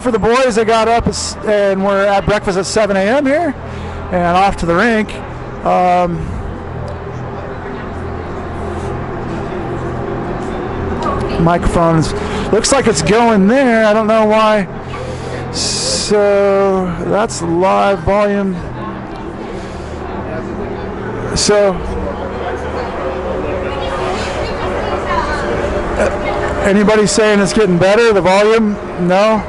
For the boys, they got up and we're at breakfast at 7 a.m. here and off to the rink. Microphones, looks like it's going there. I don't know why. So that's live volume. So anybody saying it's getting better, the volume? No?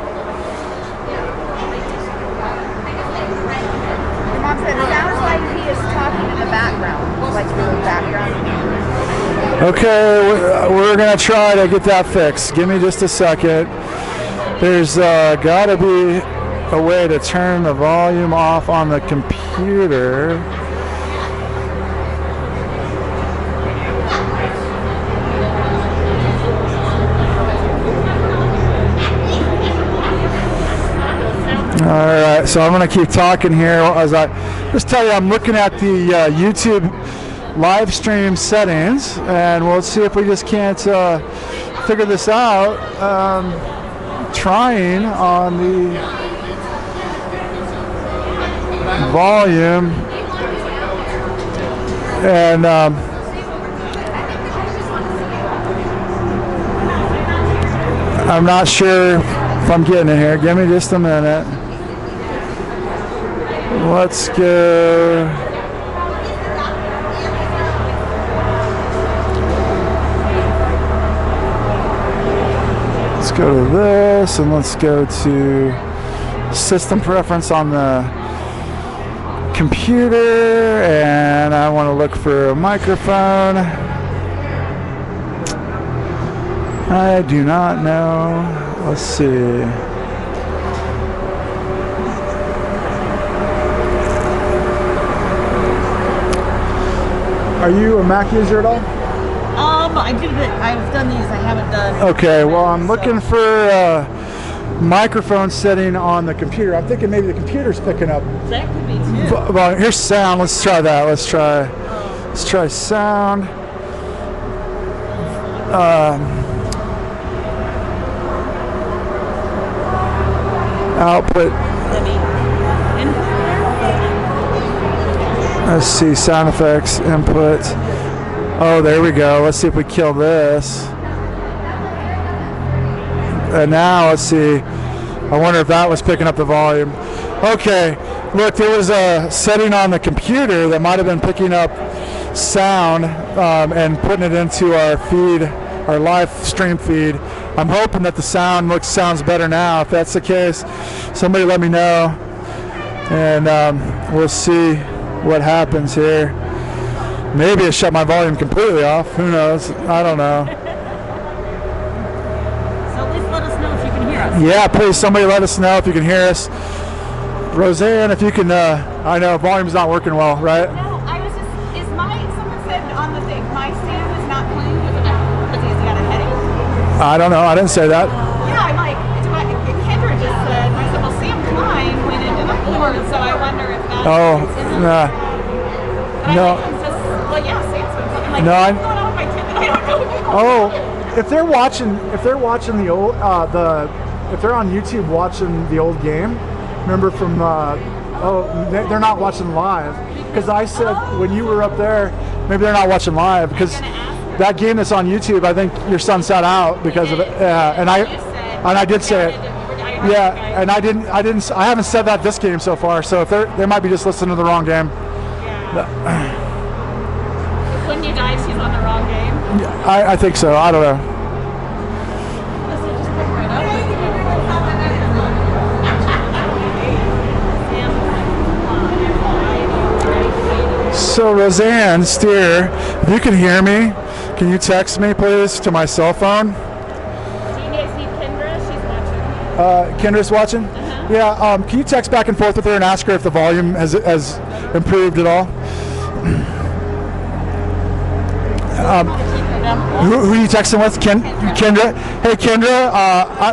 Okay, we're going to try to get that fixed. Give me just a second. There's got to be a way to turn the volume off on the computer. All right, so I'm going to keep talking here as I just tell you I'm looking at the YouTube live stream settings, and we'll see if we just can't figure this out. Trying on the volume, and I'm not sure if I'm getting it here. Give me just a minute. Let's go. Let's go to this, and let's go to system preference on the computer, and I want to look for a microphone. I do not know. Let's see. Are you a Mac user at all? I do that. I've done these. I haven't done. Okay, well, I'm looking for microphone setting on the computer. I'm thinking maybe the computer's picking up. That could be too. Well, here's sound. Let's try that. Let's try sound. Output. Let's see, sound effects, input. Oh, there we go. Let's see if we kill this. And now, let's see. I wonder if that was picking up the volume. Okay, look, there was a setting on the computer that might have been picking up sound and putting it into our feed, our live stream feed. I'm hoping that the sounds better now. If that's the case, somebody let me know, and we'll see what happens here. Maybe it shut my volume completely off. Who knows? I don't know. So at least let us know if you can hear us. Yeah, please, somebody let us know if you can hear us. Roseanne, if you can, I know volume's not working well, right? No, I was just, someone said on the thing, my Sam is not playing because he's got a headache. I don't know, I didn't say that. Yeah, I'm like, Kendra just said, I said, well, Sam Klein went into the board, so I wonder if that's... No. Well, yeah, Sam's been playing. Like, No, what's going on with my kid that I don't know? Oh, if they're watching the old, if they're on YouTube watching the old game, remember from, they're not watching live. Because I said when you were up there, maybe they're not watching live because that game that's on YouTube, I think your son sat out because of it. And I did say it. Yeah, and I haven't said that this game so far. So if they might be just listening to the wrong game. Yeah. When you die, she's on the wrong game. Yeah, I think so. I don't know. So Roseanne Steer, if you can hear me, can you text me please to my cell phone? Do you guys see Kendra? She's watching. Kendra's watching? Uh-huh. Yeah, can you text back and forth with her and ask her if the volume has improved at all? Who are you texting with? Kendra? Hey Kendra,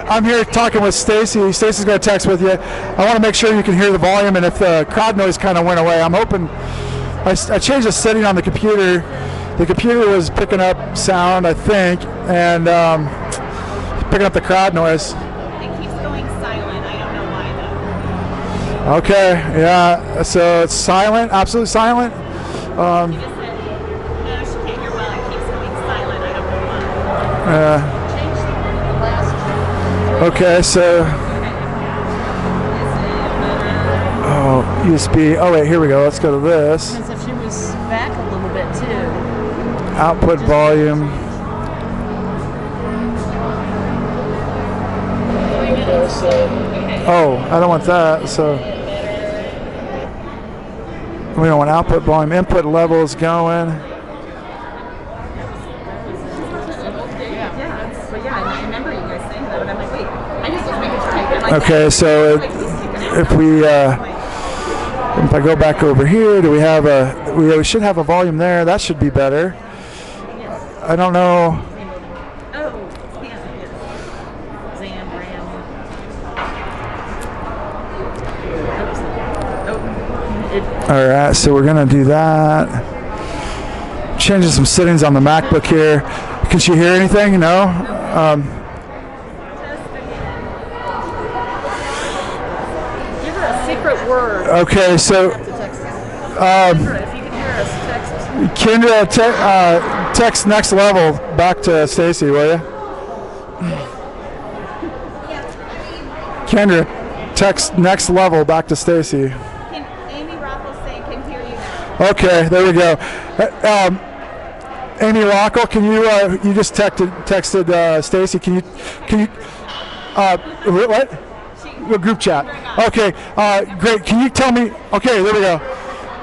I'm here talking with Stacy. Stacy's going to text with you. I want to make sure you can hear the volume, and if the crowd noise kind of went away, I'm hoping. I changed the setting on the computer. The computer was picking up sound, I think, and picking up the crowd noise. It keeps going silent. I Okay, yeah. So it's silent, absolutely silent. She just said, no, she can't hear well. It keeps being silent. I don't know why. Okay, so. Oh, USB. Oh wait, here we go. Let's go to this. Depends if she was back a little bit too. Output volume. Oh, I don't want that. So we don't want output volume. Input levels going. Okay, so if I go back over here, do we have we should have a volume there. That should be better. I don't know. All right, so we're gonna do that. Changing some settings on the MacBook here. Can she hear anything? No. Give her a secret word. Okay, so Kendra, if you can hear us, text us. Kendra, text next level back to Stacy, will you? Kendra, text next level back to Stacy. Amy Rockwell saying can hear you now. Okay, there we go. Amy Rockwell, can you you just texted Stacy? Can you what? The group chat. Okay, great. Can you tell me? Okay, there we go.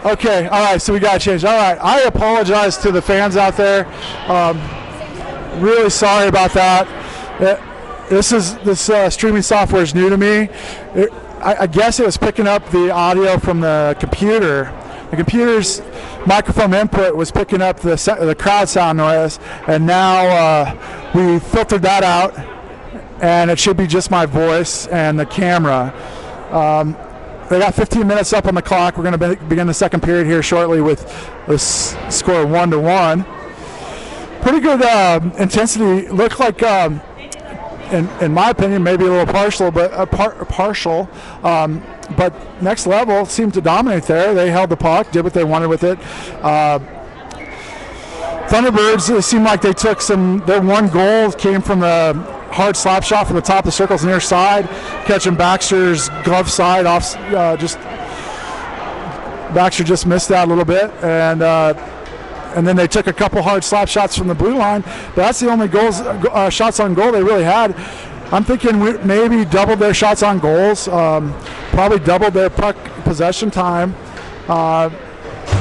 Okay, all right. So we got changed. All right. I apologize to the fans out there. Really sorry about that. This streaming software is new to me. I guess it was picking up the audio from the computer. The computer's microphone input was picking up the crowd sound noise, and now we filtered that out, and it should be just my voice and the camera. They got 15 minutes up on the clock. We're going to begin the second period here shortly with the score 1-1. Pretty good intensity. Looked like, in my opinion, maybe a little partial, but but next level seemed to dominate there. They held the puck, did what they wanted with it. Thunderbirds, it seemed like they took their one goal came from the hard slap shot from the top of the circle's near side, catching Baxter's glove side off. Baxter just missed that a little bit, and then they took a couple hard slap shots from the blue line. But that's the only shots on goal they really had. I'm thinking we maybe doubled their shots on goals, probably doubled their puck possession time.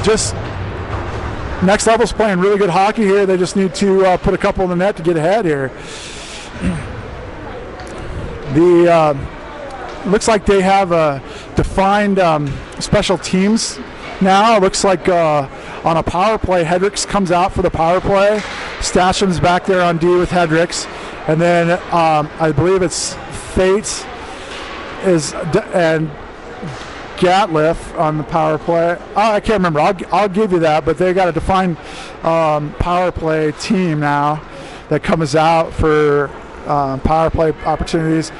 Just next level's playing really good hockey here. They just need to put a couple in the net to get ahead here. Looks like they have a defined special teams now. It looks like on a power play, Hedricks comes out for the power play. Stashem's back there on D with Hedricks. And then I believe it's Fate and Gatliff on the power play. I can't remember. I'll give you that, but they got a defined power play team now that comes out for power play opportunities.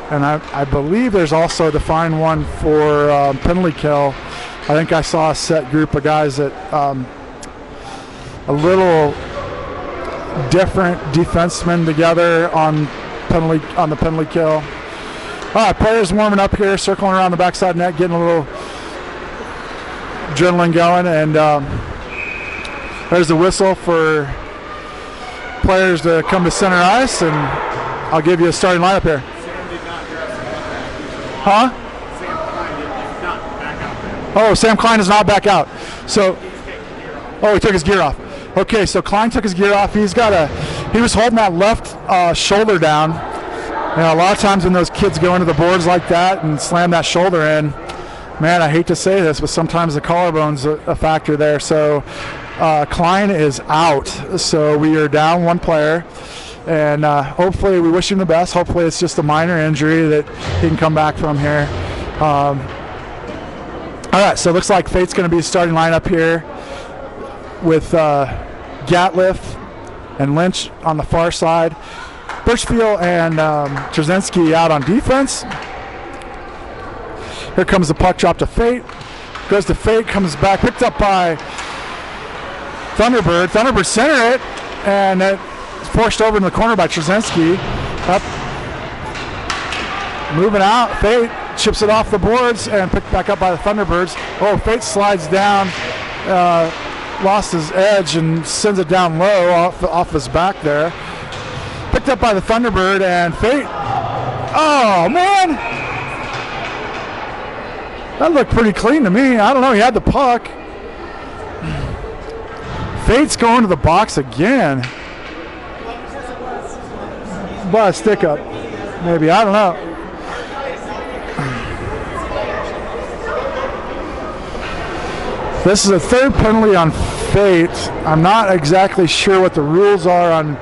And I believe there's also a defined one for penalty kill. I think I saw a set group of guys that a little different defensemen together on the penalty kill. All right, players warming up here, circling around the backside net, getting a little adrenaline going, and there's the whistle for players to come to center ice, and I'll give you a starting lineup here. Huh? Oh, Sam Klein is not back out. So, he took his gear off. Okay, so Klein took his gear off. He was holding that left shoulder down. A lot of times when those kids go into the boards like that and slam that shoulder in, man, I hate to say this, but sometimes the collarbone's a factor there. So Klein is out. So we are down one player. And hopefully, we wish him the best. Hopefully, it's just a minor injury that he can come back from here. All right, so it looks like Fate's going to be a starting lineup here with Gatliff and Lynch on the far side. Birchfield and Trzynski out on defense. Here comes the puck drop to Fate. Goes to Fate, comes back, picked up by Thunderbird. Thunderbird center it, and it's forced over in the corner by Trzynski. Up, moving out. Fate chips it off the boards and picked back up by the Thunderbirds. Oh, Fate slides down, lost his edge and sends it down low off his back there. Picked up by the Thunderbird and Fate. Oh, man. That looked pretty clean to me. I don't know. He had the puck. Fate's going to the box again. By a stick up. Maybe. I don't know. This is a third penalty on Fate. I'm not exactly sure what the rules are on.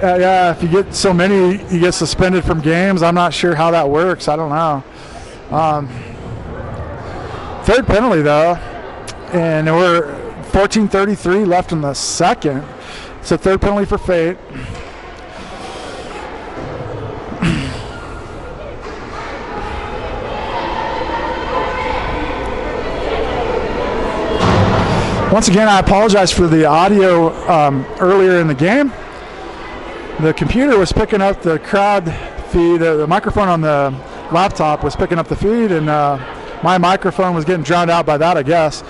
Yeah, if you get so many, you get suspended from games. I'm not sure how that works. I don't know. Third penalty, though. And we're 14:33 left in the second. It's a third penalty for Fate. Once again, I apologize for the audio earlier in the game. The computer was picking up the crowd feed. The microphone on the laptop was picking up the feed, and my microphone was getting drowned out by that, I guess.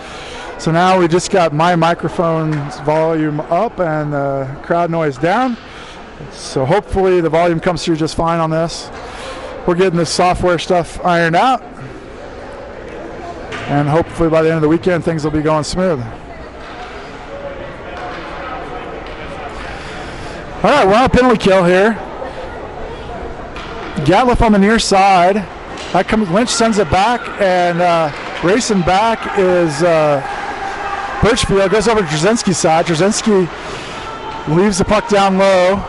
So now we just got my microphone's volume up and the crowd noise down. So hopefully the volume comes through just fine on this. We're getting this software stuff ironed out. And hopefully by the end of the weekend, things will be going smooth. All right, we're on a penalty kill here. Gatliff on the near side. That comes. Lynch sends it back, and racing back is Birchfield. Goes over to Trzynski's side. Trzynski leaves the puck down low,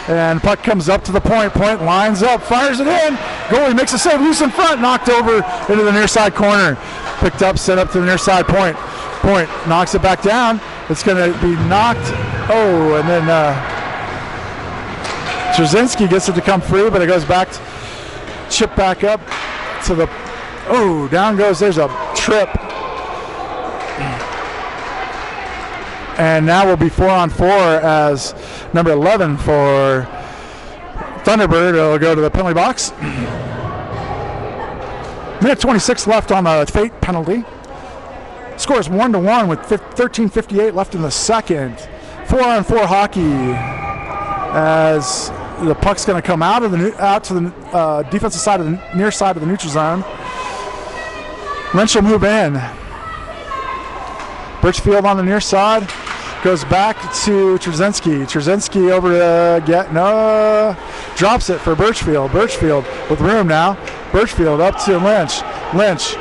and puck comes up to the point. Point lines up, fires it in. Goalie makes a save, loose in front, knocked over into the near side corner. Picked up, sent up to the near side point. Point knocks it back down. It's going to be knocked. Oh, and then Trzynski gets it to come free, but it goes back, chip back up to the, oh, down goes, there's a trip. And now we'll be 4-on-4 as number 11 for Thunderbird. It'll go to the penalty box. Minute 26 left on the Fate penalty. Score is 1-1 with 13:58 left in the second. 4-on-4 hockey as the puck's going to come out to the defensive side of the near side of the neutral zone. Lynch will move in. Birchfield on the near side goes back to Trzynski. Trzynski over to drops it for Birchfield. Birchfield with room now. Birchfield up to Lynch. Lynch.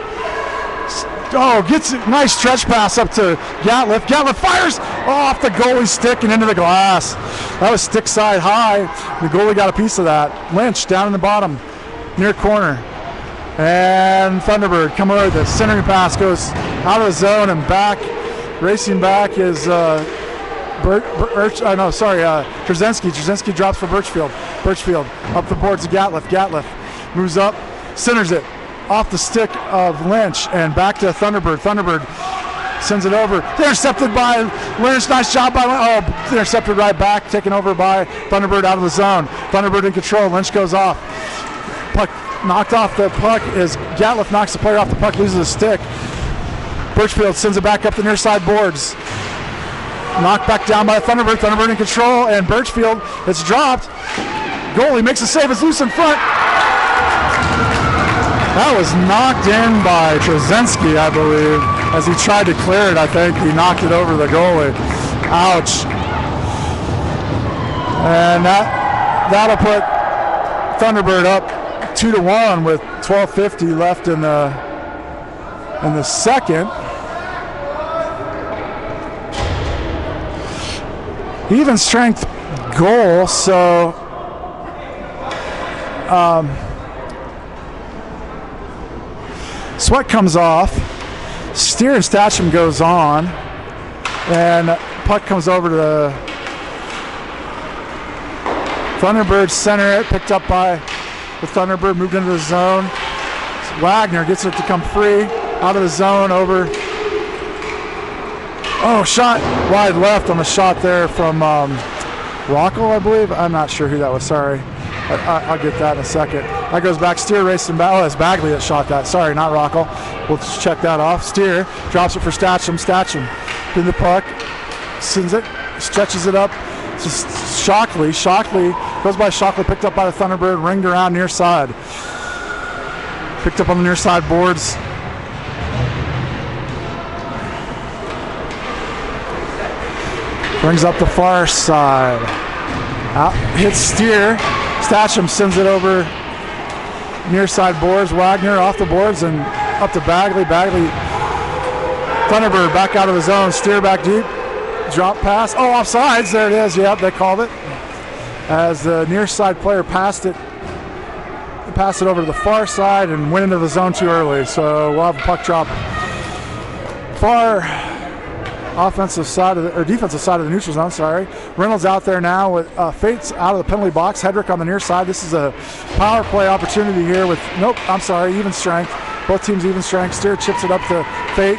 Oh, gets it. Nice stretch pass up to Gatliff. Gatliff fires off the goalie's stick and into the glass. That was stick side high. The goalie got a piece of that. Lynch down in the bottom, near corner. And Thunderbird come over. The centering pass goes out of the zone and back. Racing back is Trzynski. Trzynski drops for Birchfield. Birchfield up the boards to Gatliff. Gatliff moves up, centers it off the stick of Lynch and back to Thunderbird. Thunderbird sends it over. Intercepted by Lynch. Nice job by Lynch. Oh, intercepted right back. Taken over by Thunderbird out of the zone. Thunderbird in control. Lynch goes off. Puck knocked off the puck as Gatliff knocks the player off the puck, loses the stick. Birchfield sends it back up the near side boards. Knocked back down by Thunderbird. Thunderbird in control, and Birchfield, it's dropped. Goalie makes a save. It's loose in front. That was knocked in by Trzynski, I believe. As he tried to clear it, I think he knocked it over the goalie. Ouch. And that'll put Thunderbird up 2-1 with 12:50 left in the second. Even strength goal, so sweat comes off. Steer and Statcham goes on, and puck comes over to the Thunderbird center. It picked up by the Thunderbird, moved into the zone. Wagner gets it to come free out of the zone over. Oh, shot wide left on the shot there from Rockel, I believe. I'm not sure who that was. Sorry. I'll get that in a second. That goes back. Steer racing back. Oh, it's Bagley that shot that. Sorry, not Rockel. We'll just check that off. Steer drops it for Statcham. Statcham in the puck. Sends it. Stretches it up. Just Shockley. Shockley goes by Shockley. Picked up by the Thunderbird. Ringed around near side. Picked up on the near side boards. Brings up the far side. Out, hits Steer. Statcham sends it over near side boards. Wagner off the boards and up to Bagley. Bagley. Thunderbird back out of the zone. Steer back deep. Drop pass. Oh, offsides. There it is. Yep, they called it. As the near side player passed it over to the far side and went into the zone too early. So we'll have a puck drop far offensive side of the, or defensive side of the neutral zone. Sorry. Reynolds out there now with Fates out of the penalty box. Hedrick on the near side. This is a power play opportunity here with even strength. Both teams even strength. Steer chips it up to Fate.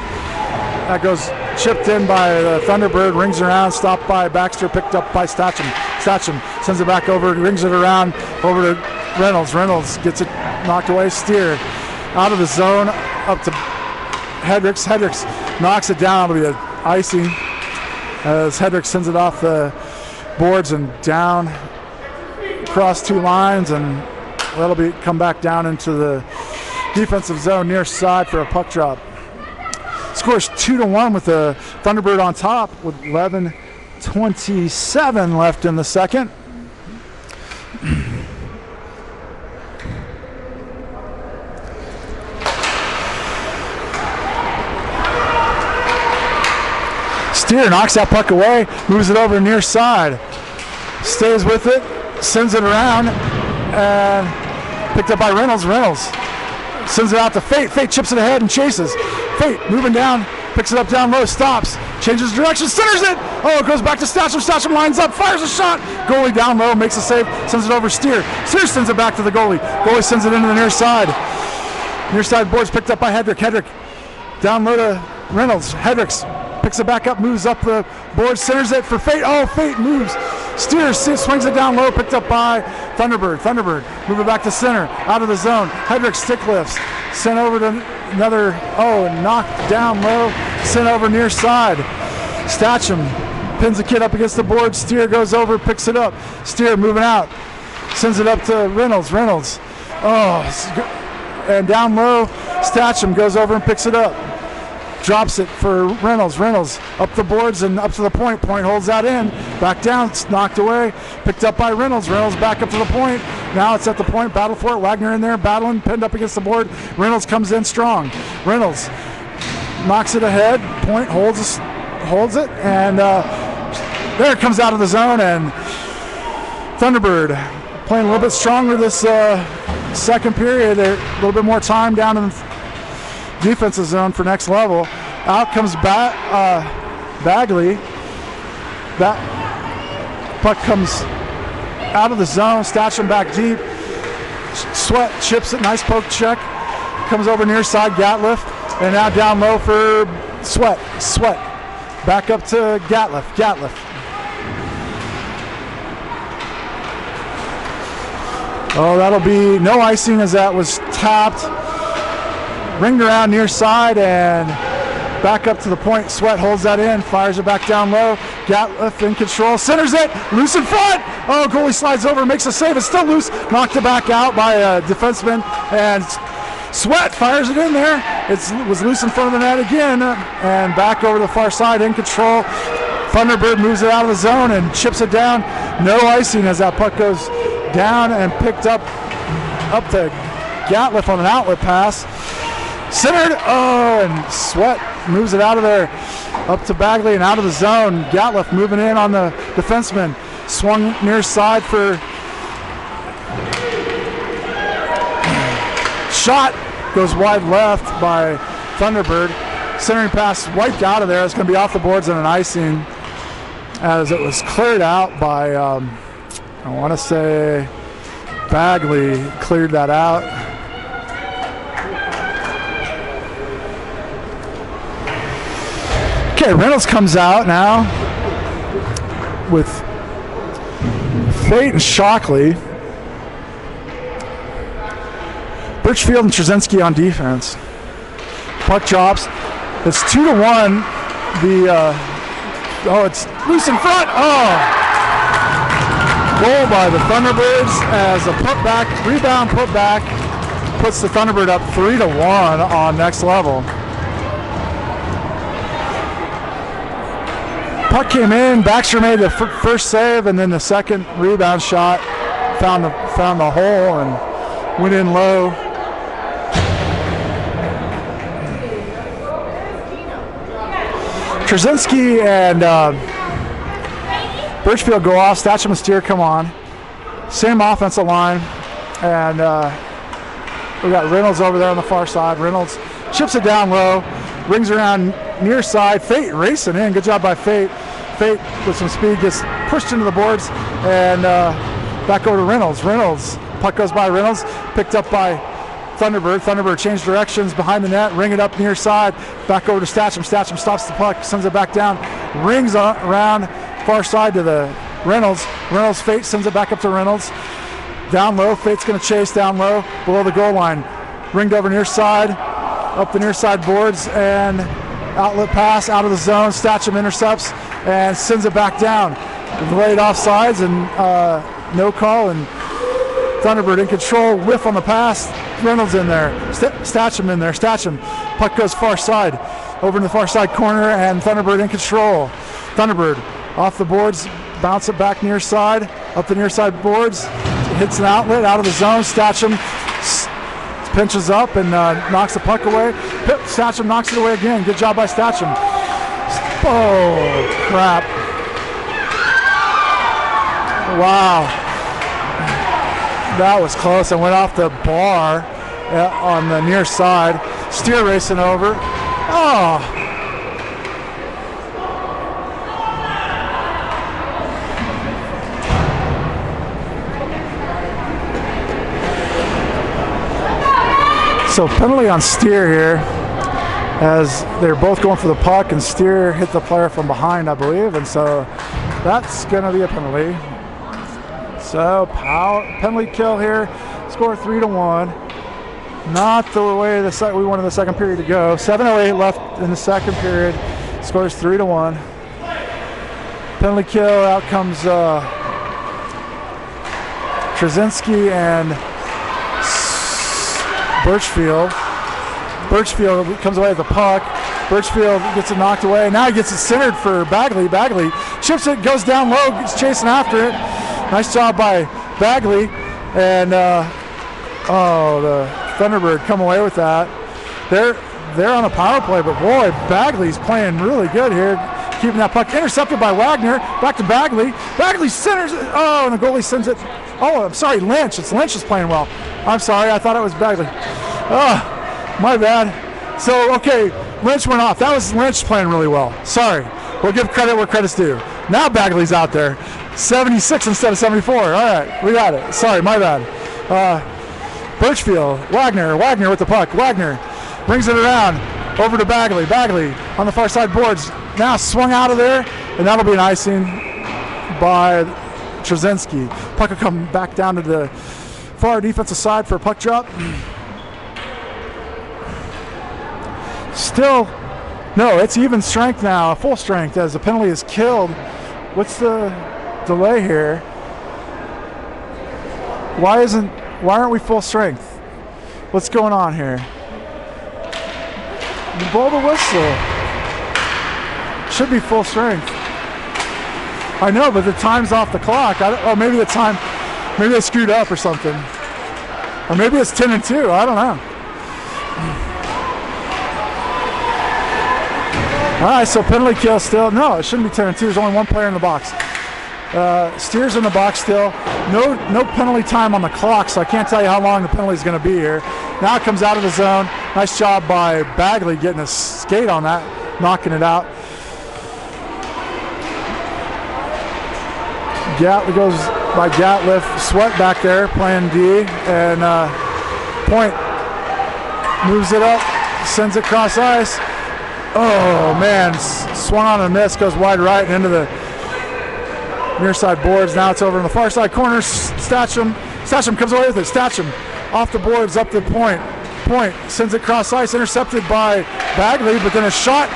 That goes chipped in by the Thunderbird. Rings around. Stopped by Baxter. Picked up by Statcham. Statcham sends it back over. Rings it around over to Reynolds. Reynolds gets it knocked away. Steer out of the zone up to Hedricks. Hedricks knocks it down. It'll be an icing as Hedrick sends it off the boards and down across two lines, and that'll be come back down into the defensive zone near side for a puck drop. Scores 2-1 with the Thunderbird on top with 11:27 left in the second. Steer knocks that puck away, moves it over near side, stays with it, sends it around, and picked up by Reynolds. Reynolds sends it out to Fate. Fate chips it ahead and chases. Fate moving down, picks it up down low, stops, changes direction, centers it. Oh, it goes back to Statcham. Statcham lines up, fires a shot. Goalie down low, makes a save, sends it over Steer. Steer sends it back to the goalie. Goalie sends it into the near side. Near side boards picked up by Hedrick. Hedrick down low to Reynolds. Hedricks picks it back up, moves up the board, centers it for Fate. Oh, Fate moves. Steer swings it down low, picked up by Thunderbird. Thunderbird move it back to center, out of the zone. Hedrick stick lifts, sent over to another, knocked down low, sent over near side. Statcham pins the kid up against the board. Steer goes over, picks it up. Steer moving out, sends it up to Reynolds. Reynolds, and down low, Statcham goes over and picks it up. Drops it for Reynolds. Reynolds up the boards and up to the point. Point holds that in. Back down. It's knocked away. Picked up by Reynolds. Reynolds back up to the point. Now it's at the point. Battle for it. Wagner in there battling. Pinned up against the board. Reynolds comes in strong. Reynolds knocks it ahead. Point holds it. And there it comes out of the zone. And Thunderbird playing a little bit stronger this second period. A little bit more time down in the defensive zone for next level. Out comes Bagley. That puck comes out of the zone. Statcham back deep. Sweat chips it. Nice poke check. Comes over near side. Gatliff. And now down low for Sweat. Sweat. Back up to Gatliff. Gatliff. Oh, that'll be no icing as that was tapped. Ringed around near side and back up to the point. Sweat holds that in, fires it back down low. Gatliff in control, centers it, loose in front. Oh, goalie slides over, makes a save. It's still loose. Knocked it back out by a defenseman, and Sweat fires it in there. It was loose in front of the net again, and back over the far side in control. Thunderbird moves it out of the zone and chips it down. No icing as that puck goes down and picked up to Gatliff on an outlet pass. Centered, and Sweat moves it out of there, up to Bagley and out of the zone. Gatliff moving in on the defenseman. Swung near side for shot, goes wide left by Thunderbird. Centering pass wiped out of there. It's going to be off the boards and an icing as it was cleared out by, I want to say Bagley cleared that out. Okay, Reynolds comes out now with Fate and Shockley. Birchfield and Trzynski on defense. Puck drops. It's 2-1. It's loose in front. Goal by the Thunderbirds as a rebound put back puts the Thunderbird up 3-1 on Next Level. Puck came in. Baxter made the first save, and then the second rebound shot found the hole and went in low. Trzynski and Birchfield go off. Statcham and Steer come on. Same offensive line. And we got Reynolds over there on the far side. Reynolds chips it down low. Rings around near side. Fate racing in. Good job by Fate. Fate with some speed gets pushed into the boards. And back over to Reynolds. Puck goes by Reynolds. Picked up by Thunderbird. Thunderbird changed directions behind the net, ring it up near side, back over to Statcham. Statcham stops the puck, sends it back down, rings around far side to the Reynolds. Fate sends it back up to Reynolds. Down low, Fate's going to chase down low, below the goal line. Ringed over near side, up the near side boards, and outlet pass out of the zone. Statcham intercepts and sends it back down. Delayed offsides and no call, and Thunderbird in control, whiff on the pass. Reynolds in there, Statcham in there. Statcham, puck goes far side, over in the far side corner, and Thunderbird in control. Thunderbird off the boards, bounce it back near side, up the near side boards, hits an outlet out of the zone. Statcham pinches up and knocks the puck away. Statcham knocks it away again. Good job by Statcham. Oh, crap. Wow. That was close and went off the bar on the near side. Steer racing over. Oh. So penalty on Steer here as they're both going for the puck and Steer hit the player from behind, I believe, and so that's going to be a penalty. So penalty kill here, score 3-1. Not the way we wanted the second period to go. 7:08 left in the second period, scores 3-1. Penalty kill, out comes Trzynski and Birchfield. Birchfield comes away with the puck. Birchfield gets it knocked away. Now he gets it centered for Bagley. Bagley chips it, goes down low, gets chasing after it. Nice job by Bagley, and the Thunderbird come away with that. They're on a power play, but boy, Bagley's playing really good here, keeping that puck. Intercepted by Wagner, back to Bagley. Bagley centers it. Oh, and the goalie sends it. Oh, I'm sorry, Lynch. It's Lynch is playing well. I'm sorry, I thought it was Bagley. Oh, my bad. So, okay, Lynch went off. That was Lynch playing really well. Sorry. We'll give credit where credit's due. Now Bagley's out there. 76 instead of 74. All right, we got it. Sorry, my bad. Birchfield, Wagner with the puck. Wagner brings it around over to Bagley. Bagley on the far side boards. Now swung out of there, and that'll be an icing by Trzynski. Puck will come back down to the far defensive side for a puck drop. Still, no, it's even strength now, full strength as the penalty is killed. What's the delay here? Why aren't we full strength? What's going on here? You blow the whistle. Should be full strength. I know, but the time's off the clock. Maybe the time, maybe they screwed up or something. Or maybe it's 10-2, I don't know. All right, so penalty kill still. No, it shouldn't be 10-2. There's only one player in the box. Steers in the box still. No penalty time on the clock, so I can't tell you how long the penalty is going to be here. Now it comes out of the zone. Nice job by Bagley getting a skate on that, knocking it out. Gatliff goes by Gatliff. Sweat back there playing D, and Point moves it up, sends it across ice. Oh, man. Swung on a miss, goes wide right and into the near side boards. Now it's over in the far side corner. Statcham comes away with it. Statcham off the boards, up the point. Sends it cross ice, intercepted by Bagley, but then a shot.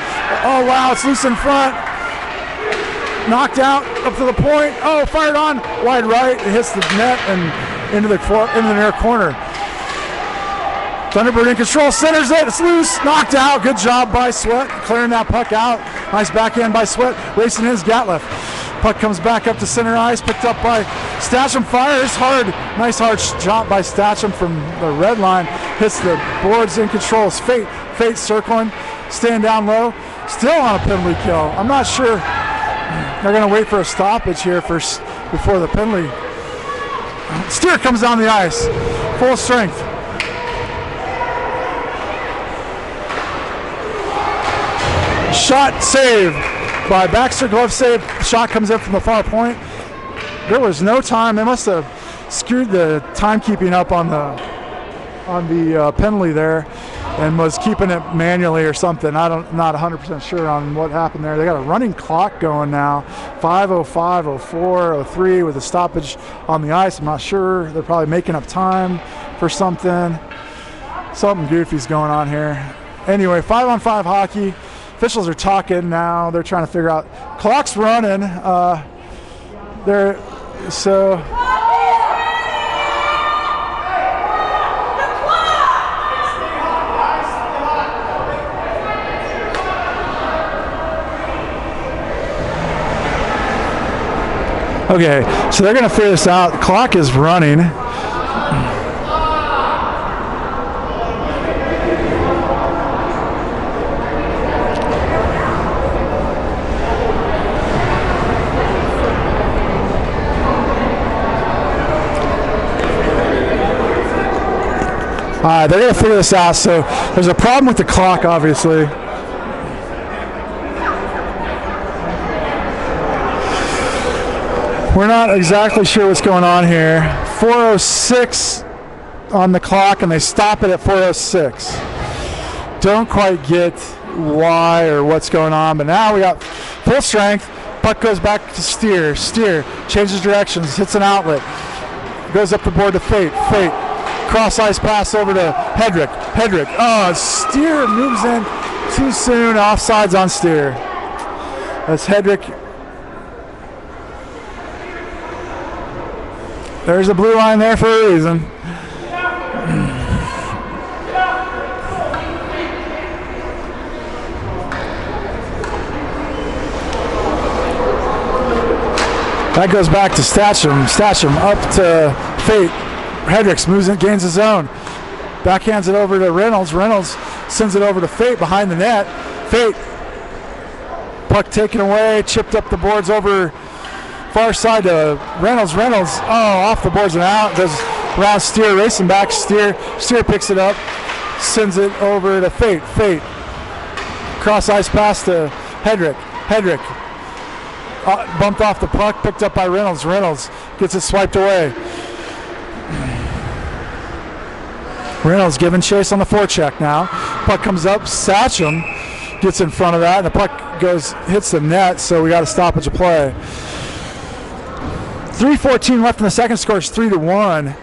Oh, wow, it's loose in front. Knocked out up to the point. Oh, fired on wide right. It hits the net and into the near corner. Thunderbird in control, centers it. It's loose, knocked out. Good job by Sweat, clearing that puck out. Nice backhand by Sweat, racing in his Gatliff. Puck comes back up to center ice, picked up by Statcham. Fires hard. Nice hard shot by Statcham from the red line. Hits the boards in control. It's Fate circling, staying down low. Still on a penalty kill. I'm not sure. They're going to wait for a stoppage here first before the penalty. Steer comes down the ice, full strength. Shot saved by Baxter, glove save. Shot comes in from the far point. There was no time. They must have screwed the timekeeping up on the penalty there and was keeping it manually or something. Not 100% sure on what happened there. They got a running clock going now. 5:05, 04, 03 with a stoppage on the ice. I'm not sure. They're probably making up time for something. Something goofy's going on here. Anyway, 5-on-5 hockey. Officials are talking now. They're trying to figure out. Clock's running. Okay, so they're going to figure this out. The clock is running. They're going to figure this out. So there's a problem with the clock, obviously. We're not exactly sure what's going on here. 4:06 on the clock, and they stop it at 4:06. Don't quite get why or what's going on, but now we got full strength. Puck goes back to Steer. Steer changes directions, hits an outlet, goes up the board to Fate. Cross ice pass over to Hedrick. Oh, Steer moves in too soon. Offsides on Steer. That's Hedrick. There's a blue line there for a reason. That goes back to Statcham. Statcham up to Fate. Hedricks moves in, gains his own. Backhands it over to Reynolds. Reynolds sends it over to Fate behind the net. Fate. Puck taken away, chipped up the boards over far side to Reynolds. Reynolds, off the boards and out. Goes around Steer, racing back. Steer picks it up, sends it over to Fate. Cross ice pass to Hedrick. Bumped off the puck, picked up by Reynolds. Reynolds gets it swiped away. Reynolds giving chase on the forecheck now. Puck comes up. Satcham gets in front of that, and the puck hits the net, so we got a stoppage of play. 3:14 left in the second. Scores 3-1.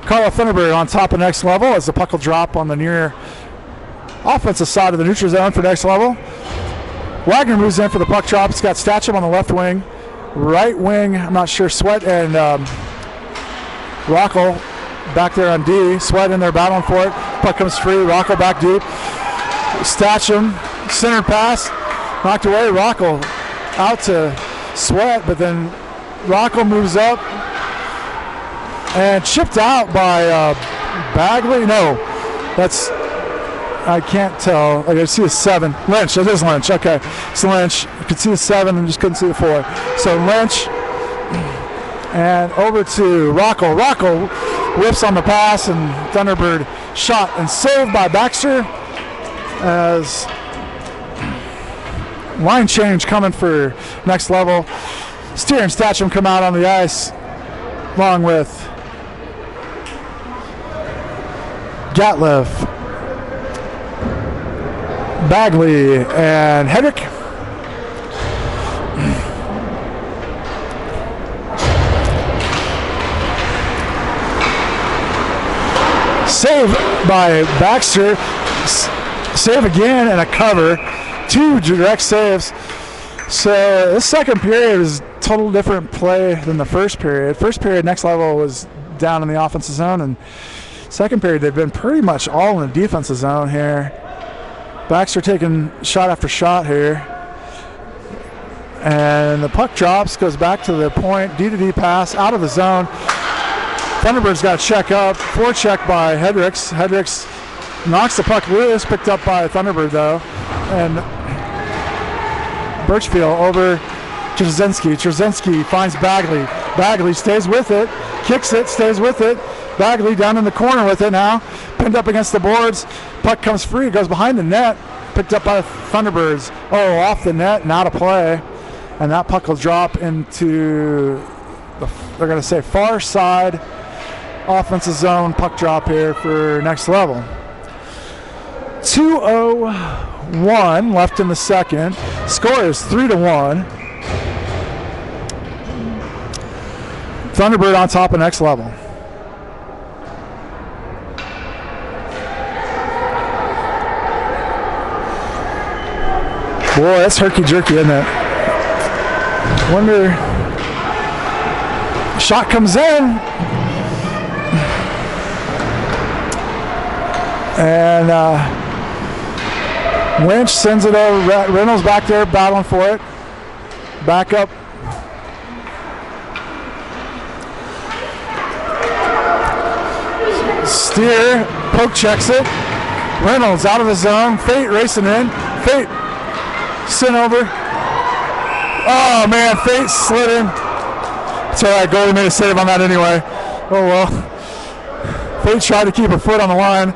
Colorado Thunderbird on top of next level as the puck will drop on the near offensive side of the neutral zone for next level. Wagner moves in for the puck drop. It's got Statcham on the left wing. Right wing, I'm not sure, Sweat and Rockel back there on D. Sweat in there battling for it. Puck comes free. Rockel back deep. Statcham, center pass, knocked away. Rockel out to Sweat, but then Rockel moves up and chipped out by Bagley. No, I can't tell. I can see a 7. Lynch, it is Lynch. Okay, it's Lynch. You could see the 7 and just couldn't see the 4. So Lynch and over to Rockel. Rockel whips on the pass, and Thunderbird shot and saved by Baxter as line change coming for next level. Steer and Statcham come out on the ice along with Gatliff. Bagley and Hedrick. Save by Baxter. Save again and a cover. 2 direct saves. So this second period was total different play than the first period. First period, next level was down in the offensive zone, and second period they've been pretty much all in the defensive zone here. Baxter taking shot after shot here. And the puck drops, goes back to the point, D-to-D pass, out of the zone. Thunderbirds got to check up, forecheck by Hedricks. Hedricks knocks the puck loose, picked up by Thunderbird though. And Birchfield over Trzynski. Trzynski finds Bagley. Bagley stays with it, kicks it, stays with it. Bagley down in the corner with it now, pinned up against the boards. Puck comes free, goes behind the net, picked up by the Thunderbirds. Oh, off the net and out of play. And that puck will drop into, they're going to say far side offensive zone puck drop here for next level. 2:01 left in the second. Score is 3-1. Thunderbird on top of next level. Boy, that's herky-jerky, isn't it? Wonder, shot comes in. And Winch sends it over. Reynolds back there battling for it. Back up. Steer, poke checks it. Reynolds out of the zone. Fate racing in. Fate sent over. Oh man, Fate slid in. It's alright, goalie made a save on that anyway. Oh well. Fate tried to keep a foot on the line.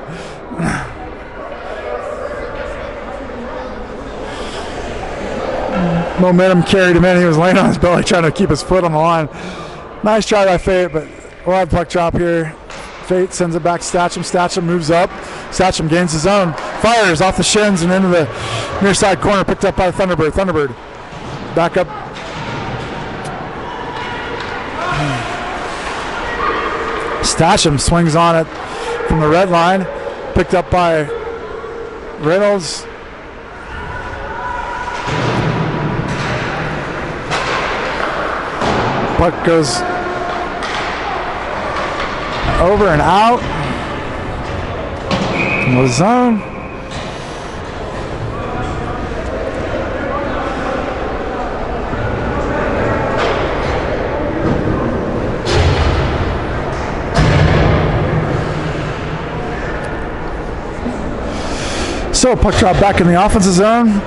Momentum carried him in. He was laying on his belly trying to keep his foot on the line. Nice try by Fate, but we'll have puck drop here. Fate sends it back to Statcham. Statcham moves up. Statcham gains his own. Fires off the shins and into the near side corner. Picked up by Thunderbird. Thunderbird back up. Statcham swings on it from the red line. Picked up by Reynolds. Puck goes over and out in the zone. So puck drop back in the offensive zone.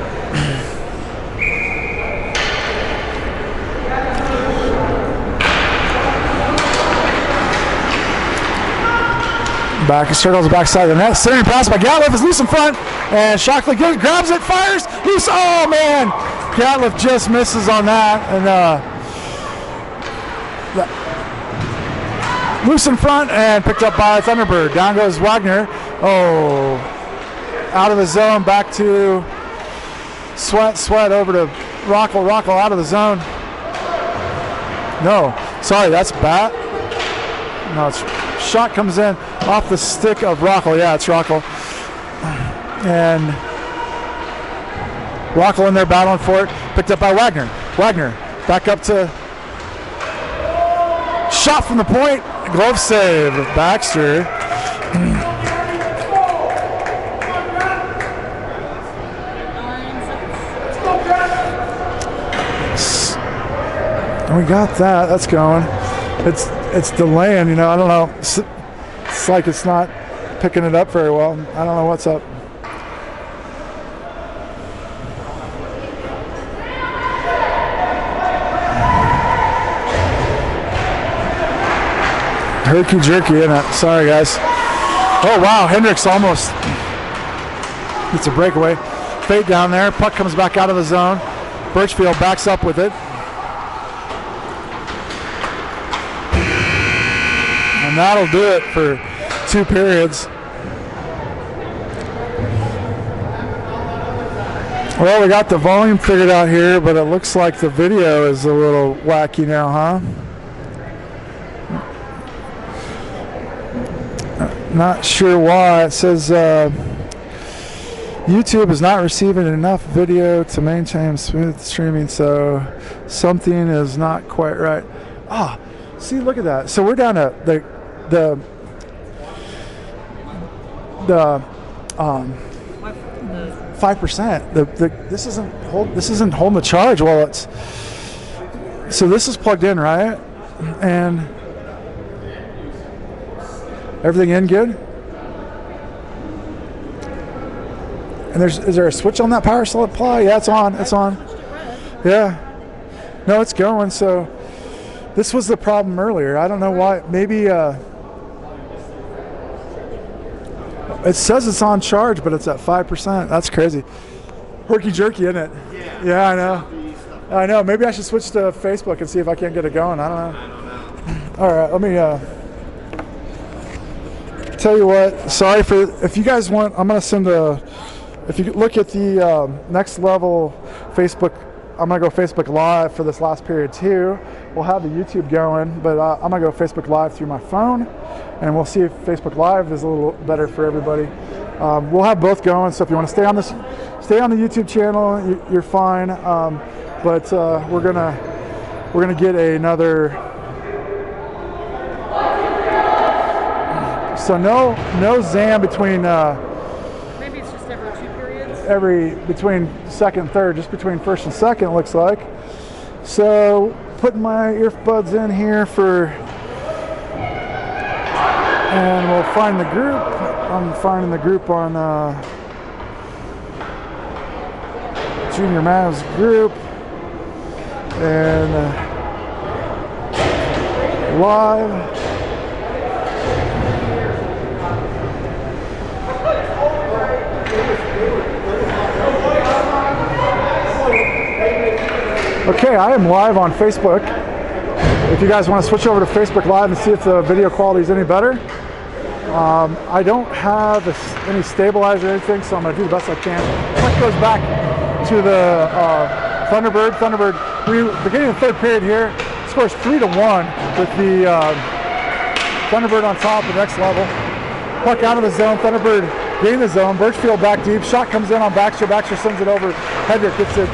Back, circles the backside of the net. Centering pass by Gatliff is loose in front, and Shockley grabs it, fires, loose. Oh man, Gatliff just misses on that, and loose in front and picked up by Thunderbird. Down goes Wagner. Oh, out of the zone, back to Sweat over to Rockel. Rockel out of the zone. No, sorry, that's Bat. No, it's shot comes in off the stick of Rockel. Yeah, it's Rockel. And Rockel in there battling for it. Picked up by Wagner. Wagner back up to shot from the point. Glove save. Baxter. We got that. That's going. It's delaying, you know. I don't know. It's like it's not picking it up very well. I don't know what's up. Herky jerky, isn't it? Sorry, guys. Oh wow, Hendricks almost gets a breakaway. Fate down there. Puck comes back out of the zone. Birchfield backs up with it. And that'll do it for 2 periods. Well, we got the volume figured out here, but it looks like the video is a little wacky now, huh? Not sure why. It says YouTube is not receiving enough video to maintain smooth streaming, so something is not quite right. Ah, see, look at that. So we're down to the 5%. This isn't holding the charge. Well, it's so this is plugged in, right? And everything in good? And is there a switch on that power supply? Yeah, it's on. It's on. Yeah. No, it's going. So this was the problem earlier. I don't know why. Maybe it says it's on charge, but it's at 5%. That's crazy. Herky jerky, isn't it? Yeah, I know. I know. Maybe I should switch to Facebook and see if I can't get it going. I don't know. All right, let me tell you what. Sorry for if you guys want. I'm gonna send a. If you look at the next level Facebook, I'm gonna go Facebook Live for this last period too. We'll have the YouTube going, but I'm gonna go Facebook Live through my phone, and we'll see if Facebook Live is a little better for everybody. We'll have both going, so if you want to stay on the YouTube channel, you're fine. But we're gonna get another. So no ZAM between. Maybe it's just every 2 periods. Between second and third, just between first and second, it looks like. So putting my earbuds in here and we'll find the group. I'm finding the group on Junior Mavs group and live. Okay, I am live on Facebook. If you guys want to switch over to Facebook Live and see if the video quality is any better. I don't have any stabilizer or anything, so I'm going to do the best I can. Click goes back to the Thunderbird. Beginning of the third period here, scores 3-1 with the Thunderbird on top, the next level. Puck out of the zone, Thunderbird gain the zone, Birchfield back deep, shot comes in on Baxter, Baxter sends it over, Hedrick gets it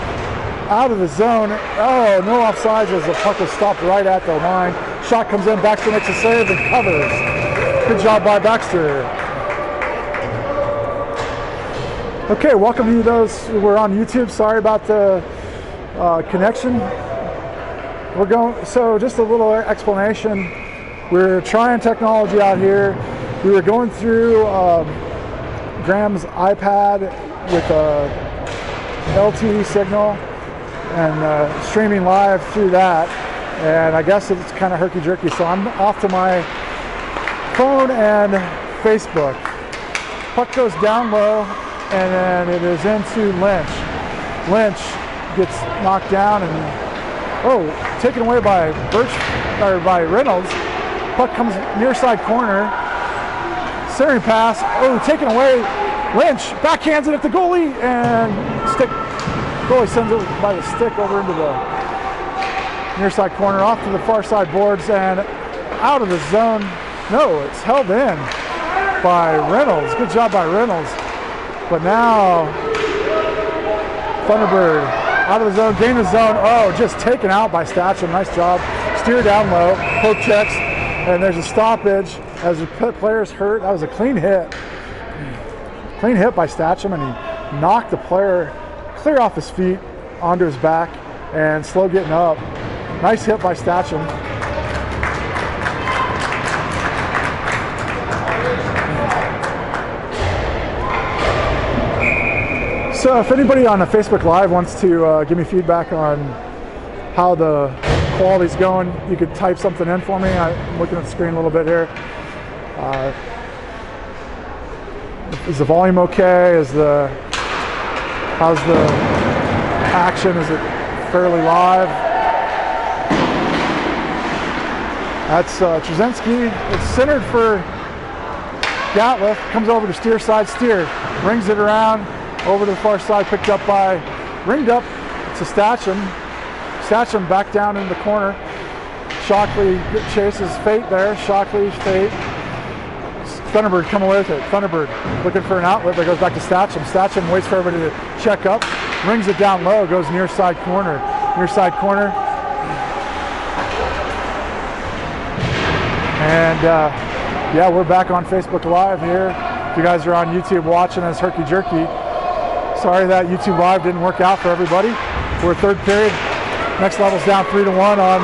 out of the zone. Oh, no offsides as the puck was stopped right at the line. Shot comes in, Baxter makes a save and covers. Good job by Baxter. Okay, welcome to you those who were on YouTube. Sorry about the connection. So just a little explanation. We're trying technology out here. We were going through Graham's iPad with a LTE signal and streaming live through that, and I guess it's kind of herky-jerky, so I'm off to my phone and Facebook. Puck goes down low, and then it is into Lynch. Lynch gets knocked down and taken away by by Reynolds. Puck comes near side corner, centering pass, taken away. Lynch backhands it at the goalie and goalie sends it by the stick over into the near side corner, off to the far side boards and out of the zone. No, it's held in by Reynolds. Good job by Reynolds. But now Thunderbird out of the zone, gain the zone. Just taken out by Statcham. Nice job. Steer down low, poke checks, and there's a stoppage as the player's hurt. That was a clean hit. Clean hit by Statcham, and he knocked the player clear off his feet onto his back and slow getting up. Nice hit by Statcham. So if anybody on a Facebook Live wants to give me feedback on how the quality's going, you could type something in for me. I'm looking at the screen a little bit here. Is the volume okay? How's the action? Is it fairly live? That's Trzynski. It's centered for Gatliff. Comes over to Steer side. Steer brings it around over to the far side, picked up by ringed up to Statcham. Statcham back down in the corner. Shockley chases Fate there. Shockley, Fate. Thunderbird come away with it. Thunderbird looking for an outlet, but goes back to Statcham. Statcham waits for everybody to check up. Rings it down low, goes near side corner. Near side corner. And yeah, we're back on Facebook Live here. If you guys are on YouTube watching us Herky Jerky, sorry that YouTube Live didn't work out for everybody. We're third period. Next level's down 3-1 on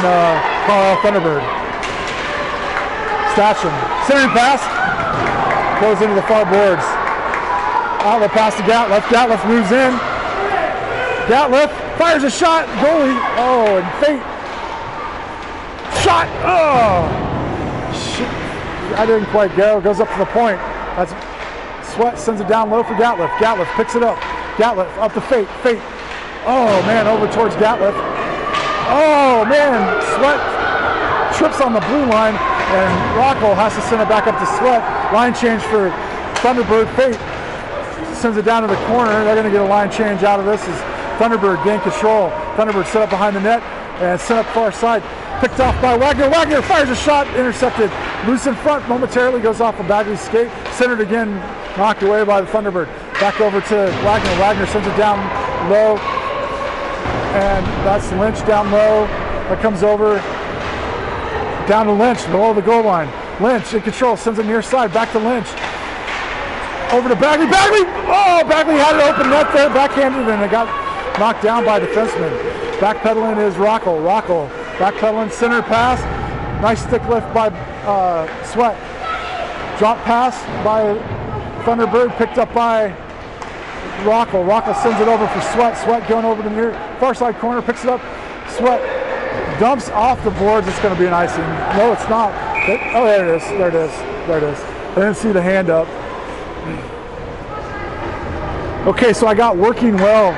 Colorado Thunderbird. Statcham, centering pass, goes into the far boards. Outlet pass to Gatliff. Gatliff moves in. Gatliff fires a shot. Goalie. Oh, and Fate. Shot. Oh. Shit. I didn't quite go. Goes up to the point. That's Sweat sends it down low for Gatliff. Gatliff picks it up. Gatliff up to Fate. Fate. Oh man, over towards Gatliff. Oh man, Sweat trips on the blue line, and Rockwell has to send it back up to Sweat. Line change for Thunderbird. Fate sends it down to the corner. They're going to get a line change out of this as Thunderbird gain control. Thunderbird set up behind the net and sent up far side. Picked off by Wagner. Wagner fires a shot, intercepted. Loose in front momentarily, goes off of Bagley's skate. Centered again, knocked away by the Thunderbird. Back over to Wagner. Wagner sends it down low. And that's Lynch down low. That comes over down to Lynch, below the goal line. Lynch in control, sends it near side, back to Lynch. Over to Bagley. Bagley! Oh, Bagley had an open net there, backhanded, and it got knocked down by a defenseman. Backpedaling is Rockwell. Rockwell backpedaling, center pass. Nice stick lift by Sweat. Drop pass by Thunderbird, picked up by Rockwell. Rockwell sends it over for Sweat. Sweat going over to the near far side corner, picks it up. Sweat dumps off the boards. It's going to be an icing. No, it's not. Oh, there it is. There it is. There it is. I didn't see the hand up. Okay, so I got working well.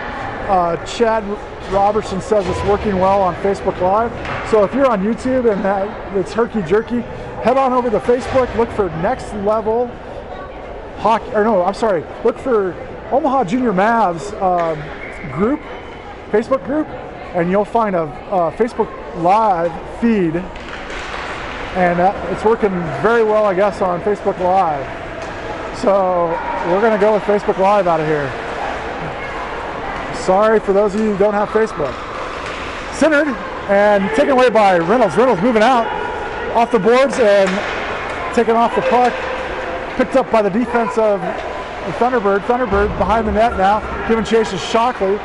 Chad Robertson says it's working well on Facebook Live. So if you're on YouTube and it's Herky Jerky, head on over to Facebook. Look for Next Level Hockey. Or no, I'm sorry. Look for Omaha Junior Mavs group, Facebook group, and you'll find a Facebook Live feed, and it's working very well, I guess, on Facebook Live. So we're going to go with Facebook Live out of here. Sorry for those of you who don't have Facebook. Centered and taken away by Reynolds. Reynolds moving out off the boards and taken off the puck. Picked up by the defense of the Thunderbird. Thunderbird behind the net now, giving chase to Shockley.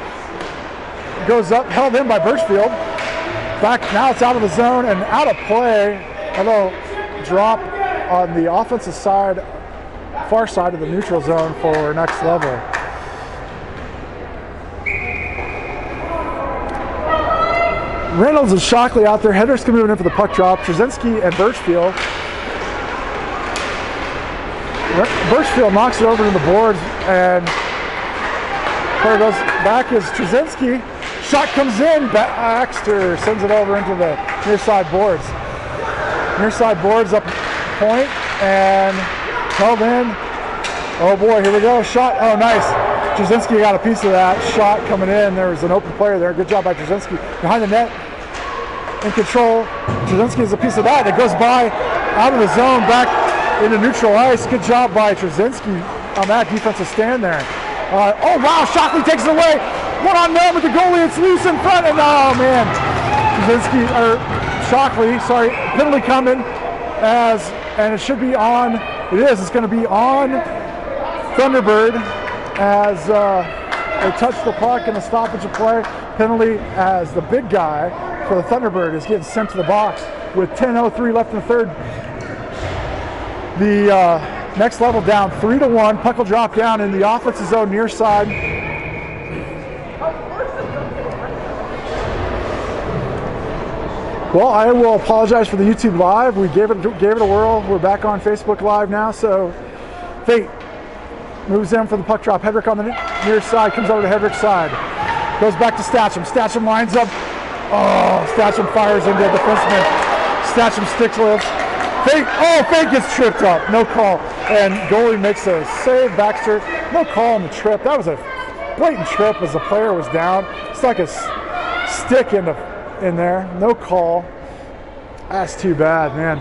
Goes up, held in by Birchfield. Back, now it's out of the zone and out of play. A little drop on the offensive side, far side of the neutral zone for Next Level. Reynolds and Shockley out there. Hendrickson moving in for the puck drop. Trzynski and Birchfield. Birchfield knocks it over to the boards, and there goes back is Trzynski. Shot comes in. Baxter sends it over into the near side boards. Near side boards up point and held in. Oh boy, here we go. Shot. Oh, nice. Trzynski got a piece of that shot coming in. There was an open player there. Good job by Trzynski. Behind the net, in control. Trzynski is a piece of that. It goes by out of the zone, back into neutral ice. Good job by Trzynski on that defensive stand there. Oh wow, Shockley takes it away. One on one with the goalie. It's loose in front, and oh man, Shockley, sorry, penalty coming and it should be on. It is. It's going to be on Thunderbird as they touch the puck in a stoppage of play. Penalty as the big guy for the Thunderbird is getting sent to the box with 10:03 left in the third. The Next Level down 3-1. Puck will drop down in the offensive zone near side. Well, I will apologize for the YouTube Live. We gave it a whirl. We're back on Facebook Live now. So Fate moves in for the puck drop. Hedrick on the near side, comes over to Hedrick's side. Goes back to Statcham. Statcham lines up. Oh, Statcham fires into the defenseman. Statcham stick lifts. Fate gets tripped up. No call. And goalie makes a save. Baxter, no call on the trip. That was a blatant trip as the player was down. It's like a stick in there. No call. That's too bad, man.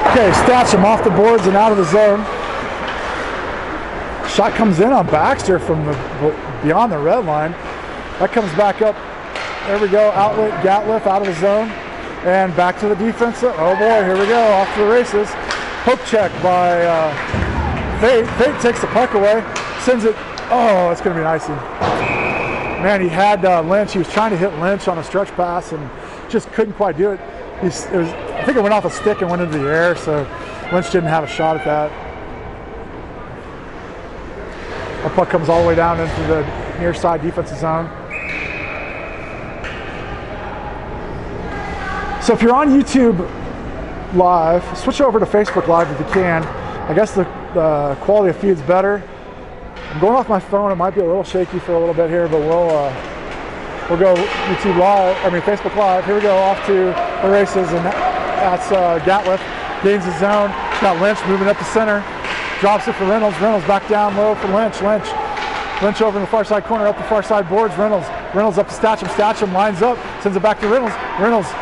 Okay, stats him off the boards and out of the zone. Shot comes in on Baxter from beyond the red line. That comes back up. There we go. Outlet, Gatliff out of the zone. And back to the defense. Oh boy, here we go. Off to the races. Hook check by Fate. Fate takes the puck away. Sends it. Oh, it's going to be an icing. Man, he had Lynch. He was trying to hit Lynch on a stretch pass and just couldn't quite do it. I think it went off a stick and went into the air, so Lynch didn't have a shot at that. The puck comes all the way down into the near side defensive zone. So if you're on YouTube Live, switch over to Facebook Live if you can. I guess the quality of feed's better. I'm going off my phone. It might be a little shaky for a little bit here, but we'll go YouTube Live. I mean Facebook Live. Here we go, off to the races, and that's Gatliff gains the zone. Got Lynch moving up the center. Drops it for Reynolds. Reynolds back down low for Lynch. Lynch over in the far side corner, up the far side boards. Reynolds up to Statcham. Statcham lines up, sends it back to Reynolds.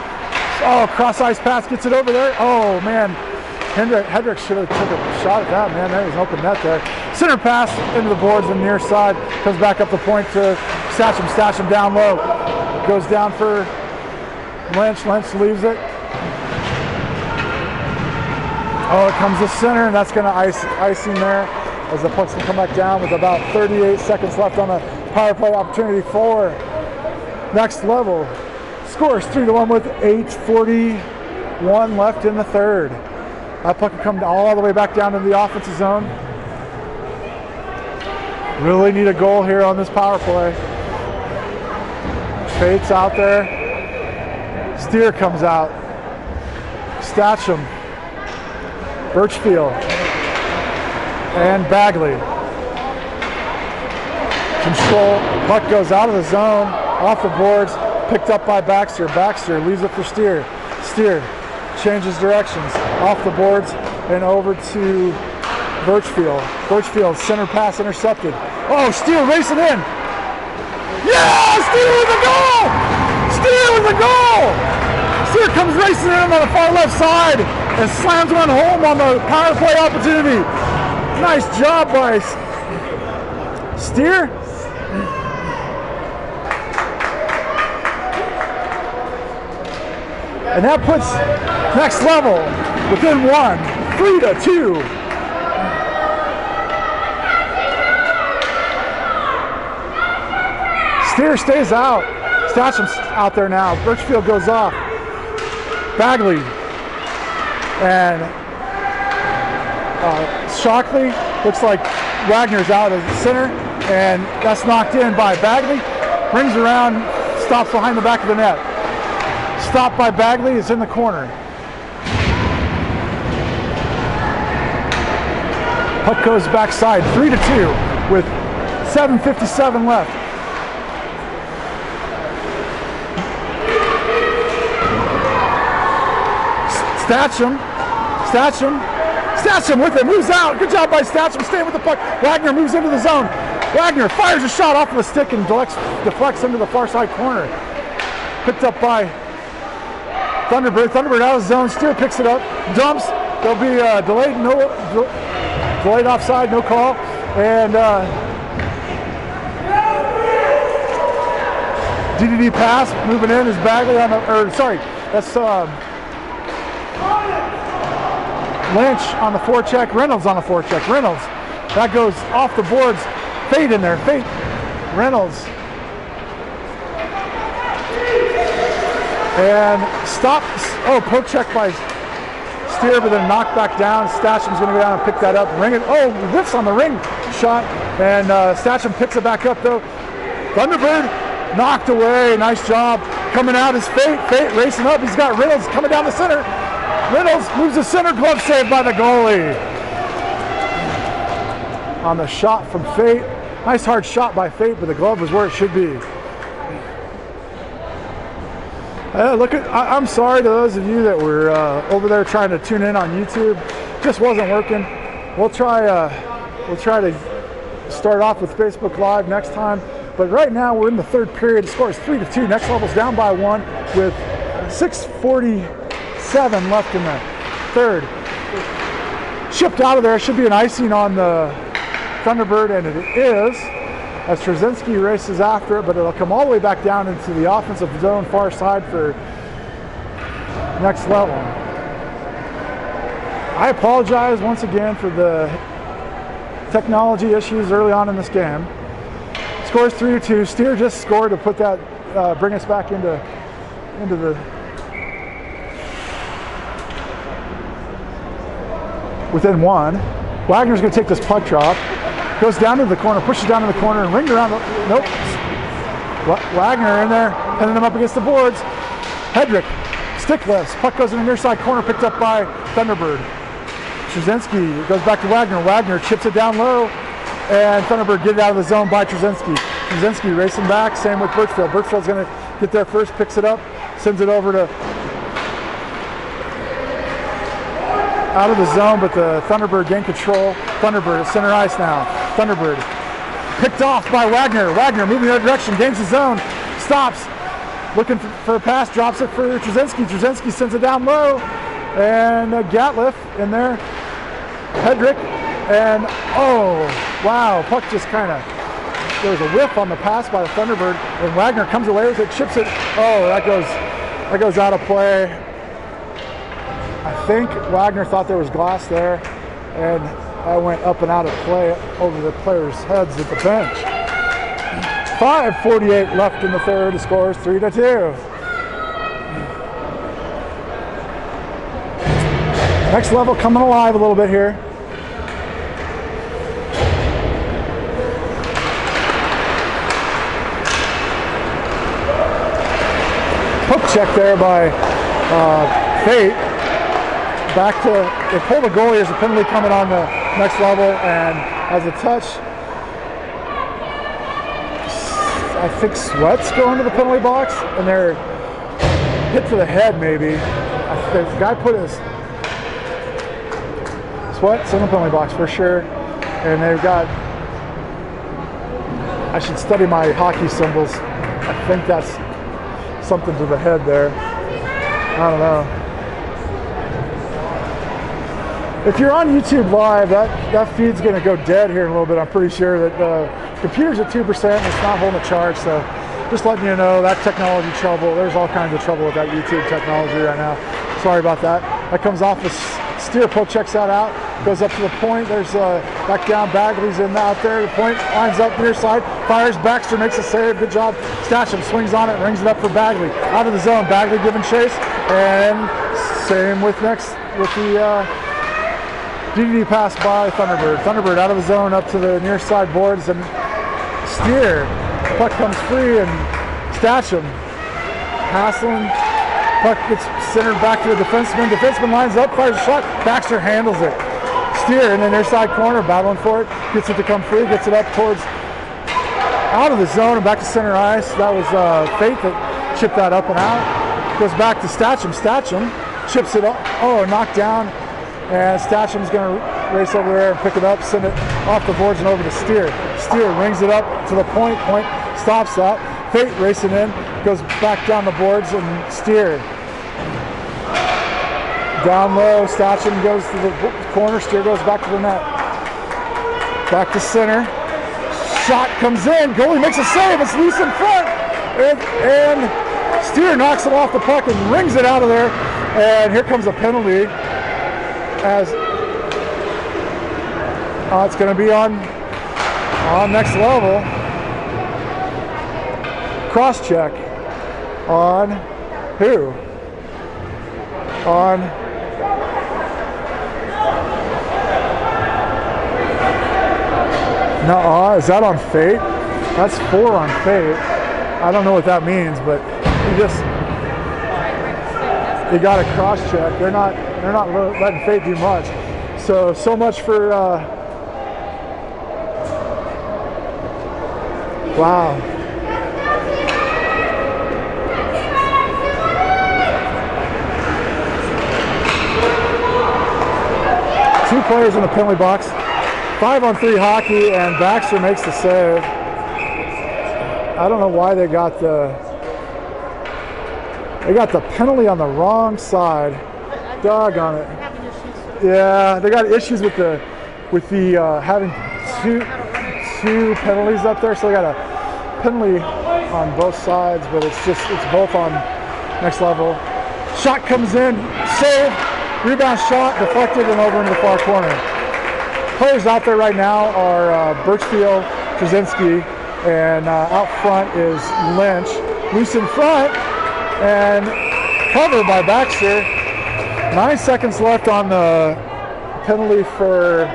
Oh, cross ice pass, gets it over there. Oh man, Hedrick should have took a shot at that, man. There was an open net there. Center pass into the boards on the near side. Comes back up the point to Statcham. Statcham down low. Goes down for Lynch. Lynch leaves it. Oh, it comes to center, and that's going to icing there as the puck's going to come back down with about 38 seconds left on the power play opportunity for Next Level. Scores 3-1 with 8:41 left in the third. That puck will come all the way back down to the offensive zone. Really need a goal here on this power play. Fate's out there. Steer comes out. Statcham. Birchfield. And Bagley. Control. Puck goes out of the zone. Off the boards. Picked up by Baxter. Baxter leaves it for Steer. Steer changes directions. Off the boards and over to Birchfield. Birchfield, center pass intercepted. Oh, Steer racing in. Yeah, Steer with the goal! Steer with the goal! Steer comes racing in on the far left side and slams one home on the power play opportunity. Nice job by Steer. And that puts Next Level within one, 3-2. Steer stays out. Statcham's out there now. Birchfield goes off. Bagley and Shockley. Looks like Wagner's out of the center, and that's knocked in by Bagley. Brings around, stops behind the back of the net. Stopped by Bagley, is in the corner. Puck goes backside, 3-2 with 7:57 left. Statcham with it, moves out. Good job by Statcham, staying with the puck. Wagner moves into the zone. Wagner fires a shot off of the stick and deflects into the far side corner. Picked up by Thunderbird. Thunderbird out of the zone. Steer picks it up, dumps. There'll be delayed offside, no call. And DDD pass, moving in is Bagley on the, that's Lynch on the forecheck, Reynolds on the forecheck. Reynolds, that goes off the boards. Fate in there, Fate, Reynolds. And stops, poke check by Steer, but then knocked back down. Statcham's going to go down and pick that up. Ring it, whiffs on the ring shot, and Statcham picks it back up though. Thunderbird knocked away, nice job. Coming out is Fate, Fate racing up, he's got Reynolds coming down the center. Reynolds moves the center, glove saved by the goalie. On the shot from Fate, nice hard shot by Fate, but the glove was where it should be. I'm sorry to those of you that were over there trying to tune in on YouTube. Just wasn't working. We'll try to start off with Facebook Live next time. But right now we're in the third period. The score is 3-2. Next Level's down by 1 with 6:47 left in the third. Shipped out of there. Should be an icing on the Thunderbird, and it is, as Trzynski races after it, but it'll come all the way back down into the offensive zone far side for Next Level. I apologize once again for the technology issues early on in this game. Scores 3-2. Steer just scored to put that, bring us back into the within 1. Wagner's going to take this puck drop. Goes down to the corner, pushes down to the corner, and ringed around. Nope. Wagner in there, pinning him up against the boards. Hedrick, stick lifts. Puck goes in the near side corner, picked up by Thunderbird. Trzynski goes back to Wagner. Wagner chips it down low, and Thunderbird get it out of the zone by Trzynski. Trzynski racing back, same with Birchfield. Birchfield's going to get there first, picks it up, sends it over to out of the zone, but the Thunderbird gain control. Thunderbird at center ice now. Thunderbird picked off by Wagner. Wagner moving the other direction, gains the zone, stops, looking for a pass, drops it for Trzynski. Trzynski sends it down low, and Gatliff in there. Hedrick, and oh, wow, puck just kind of, there was a whiff on the pass by the Thunderbird, and Wagner comes away with it, chips it. Oh, that goes out of play. I think Wagner thought there was glass there, and I went up and out of play over the players' heads at the bench. 5:48 left in the third. The score is 3-2. Next Level coming alive a little bit here. Hook check there by Fate. Back to, they pull the goalie as a penalty coming on the Next Level, and as a touch, I think Sweat's going to the penalty box, and they're hit to the head maybe. The guy put his Sweat's in the penalty box for sure, and they've got, I should study my hockey symbols. I think that's something to the head there. I don't know. If you're on YouTube Live, that feed's going to go dead here in a little bit. I'm pretty sure that the computer's at 2%. It's not holding a charge, so just letting you know that technology trouble. There's all kinds of trouble with that YouTube technology right now. Sorry about that. That comes off the Steer. Poke checks that out. Goes up to the point. There's back down. Bagley's in out there. The point lines up near side. Fires. Baxter makes a save. Good job. Stasham swings on it. Rings it up for Bagley. Out of the zone. Bagley giving chase. And same with the DD pass by Thunderbird. Thunderbird out of the zone up to the near side boards, and Steer. Puck comes free, and Stasham hassling. Puck gets centered back to the defenseman. Defenseman lines up, fires a shot. Baxter handles it. Steer in the near side corner, battling for it. Gets it to come free, gets it up towards out of the zone and back to center ice. That was Fate that chipped that up and out. Goes back to Stasham. Stasham chips it up. Oh, knocked down. And Stasham's going to race over there and pick it up, send it off the boards and over to Steer. Steer rings it up to the point. Point stops that. Fate racing in, goes back down the boards, and Steer. Down low, Stasham goes to the corner. Steer goes back to the net. Back to center. Shot comes in. Goalie makes a save. It's loose in front. And Steer knocks it off the puck and rings it out of there. And here comes a penalty. As it's going to be on Next Level. Cross check on who? On no, is that on Fate? That's 4 on Fate. I don't know what that means, but you got a cross check. They're not letting Fate do much. So much for wow. 2 players in the penalty box. 5-on-3 hockey, and Baxter makes the save. I don't know why they got the penalty on the wrong side. Doggone it. Yeah, they got issues with the having two penalties up there, so they got a penalty on both sides, but it's both on next level. Shot comes in, save, rebound shot, deflected and over into the far corner. Players out there right now are Birchfield, Krasinski, and out front is Lynch. Loose in front and covered by Baxter. 9 seconds left on the penalty for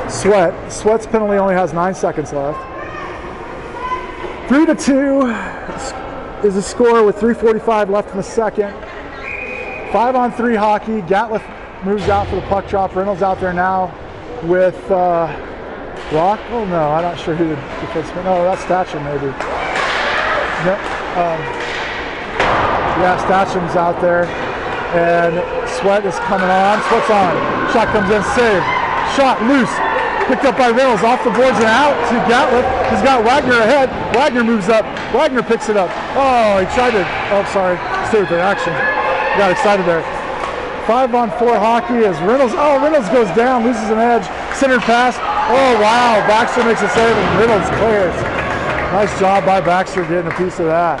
Sweat. Sweat's penalty only has 9 seconds left. 3-2 is the score with 3:45 left in the second. 5-on-3 hockey. Gatliff moves out for the puck drop. Reynolds out there now with Rock. Oh no, I'm not sure who the defenseman. No, that's Statcham maybe. No, yeah, Statcham's out there, and Sweat is coming on. Sweat's on. Shot comes in, save. Shot loose. Picked up by Reynolds, off the boards and out to Gatliff. He's got Wagner ahead. Wagner moves up. Wagner picks it up. Oh, he tried to, sorry, stay with the action. Got excited there. 5-on-4 hockey as Reynolds goes down, loses an edge. Centered pass. Oh, wow, Baxter makes a save and Reynolds clears. Nice job by Baxter getting a piece of that.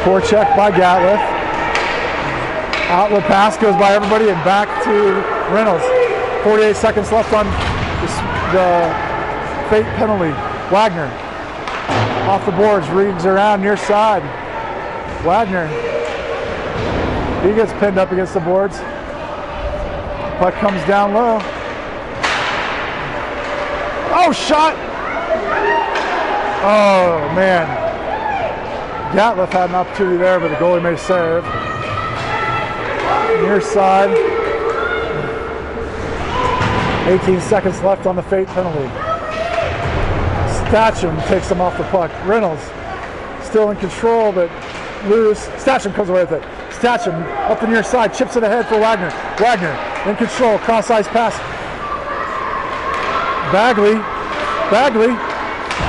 Forecheck by Gatliff. Outlet pass goes by everybody and back to Reynolds. 48 seconds left on the fate penalty. Wagner off the boards, reads around near side. Wagner, he gets pinned up against the boards. Puck comes down low. Oh, shot! Oh, man. Gatliff had an opportunity there, but the goalie made a save. Near side. 18 seconds left on the fate penalty. Statcham takes him off the puck. Reynolds still in control, but loose. Statcham comes away with it. Statcham up the near side, chips it ahead for Wagner. Wagner in control, cross-ice pass. Bagley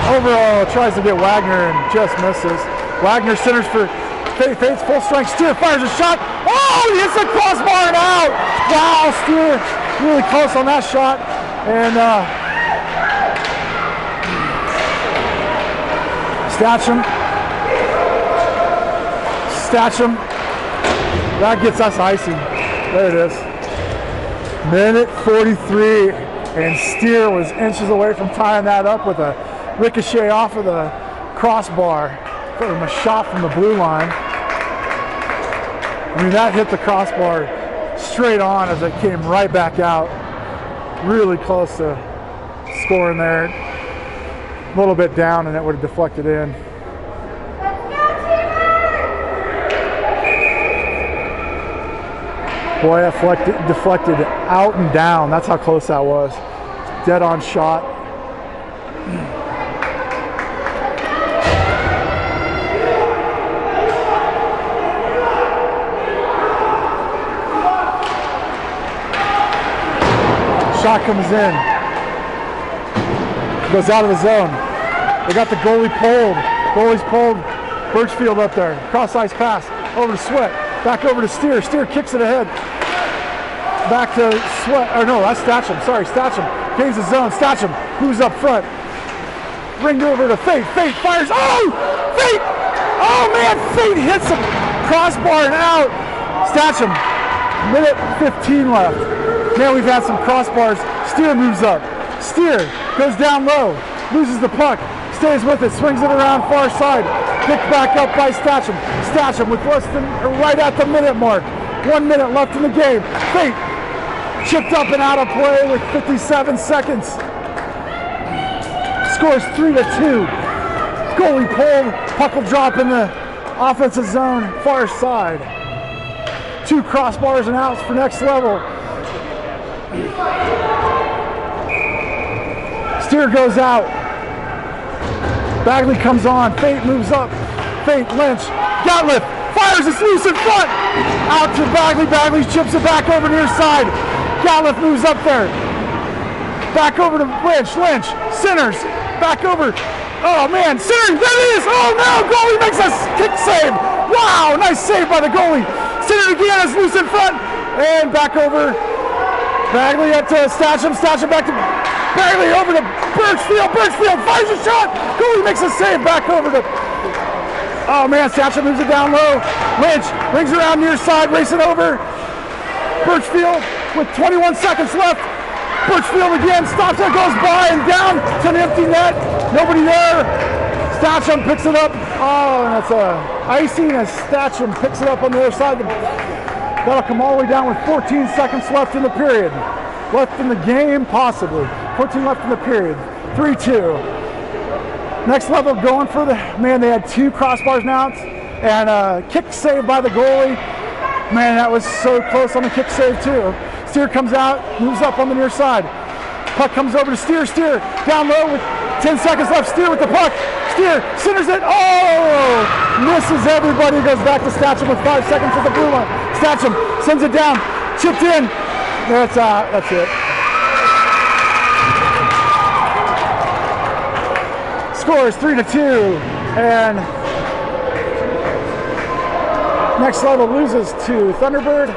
overall tries to get Wagner and just misses. Wagner centers for Fate's full strength. Steer fires a shot. Oh, he hits the crossbar and out. Wow, Steer really close on that shot. And Statcham. That gets us icing. There it is. Minute 43, and Steer was inches away from tying that up with a ricochet off of the crossbar from a shot from the blue line. I mean, that hit the crossbar straight on as it came right back out. Really close to scoring there. A little bit down and it would have deflected in. Boy, that deflected out and down. That's how close that was. Dead on shot. Shot comes in. Goes out of the zone. They got the goalie pulled. Goalie's pulled. Birchfield up there. Cross-ice pass. Over to Sweat. Back over to Steer. Steer kicks it ahead. Back to Sweat. Or no, that's Statcham. Sorry, Statcham. Gains the zone. Statcham moves up front. Ringed over to Fate. Fate fires. Oh! Fate! Oh, man! Fate hits the crossbar and out. Statcham. Minute 15 left. Man, we've had some crossbars. Steer moves up. Steer goes down low. Loses the puck. Stays with it. Swings it around far side. Picked back up by Statcham. Statcham with less than, or right at the minute mark. 1 minute left in the game. Fate chipped up and out of play with 57 seconds. Scores 3-2. Goalie pulled. Puck will drop in the offensive zone, far side. 2 crossbars and outs for next level. Steer goes out. Bagley comes on. Fate moves up. Fate, Lynch. Gatliff fires. It's loose in front. Out to Bagley. Bagley chips it back over near side. Gatliff moves up there. Back over to Lynch. Lynch centers. Back over. Oh man, centering. There it is. Oh no, goalie makes a kick save. Wow, nice save by the goalie. Centered again. It's loose in front. And back over. Bagley up to Stacham. Stacham back to Bagley over to Birchfield. Birchfield fires a shot. Goalie makes a save. Back over to. Oh man, Stacham moves it down low. Lynch rings around near side, racing over. Birchfield with 21 seconds left. Birchfield again, stops it, goes by and down to an empty net. Nobody there. Stacham picks it up. Oh, and that's icing as Stacham picks it up on the other side. That'll come all the way down with 14 seconds left in the period. Left in the game, possibly. 14 left in the period. 3-2. Next level going for the, man, they had 2 crossbars now and a kick save by the goalie. Man, that was so close on the kick save too. Steer comes out, moves up on the near side. Puck comes over to Steer. Steer down low with 10 seconds left. Steer with the puck. Steer centers it. Oh! Misses everybody. Goes back to Stacham with 5 seconds at the blue line. Stacham sends it down. Chipped in. That's it. Score is 3-2. And next level loses to Thunderbird.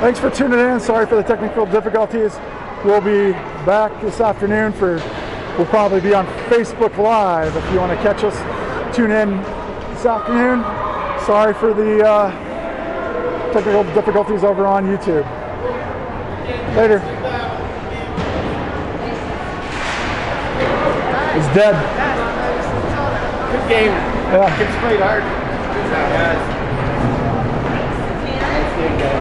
Thanks for tuning in. Sorry for the technical difficulties. We'll be back this afternoon we'll probably be on Facebook Live if you want to catch us. Tune in this afternoon. Sorry for the technical difficulties over on YouTube. Later. It's dead. Good game. Yeah. Kids played hard. Good job, guys.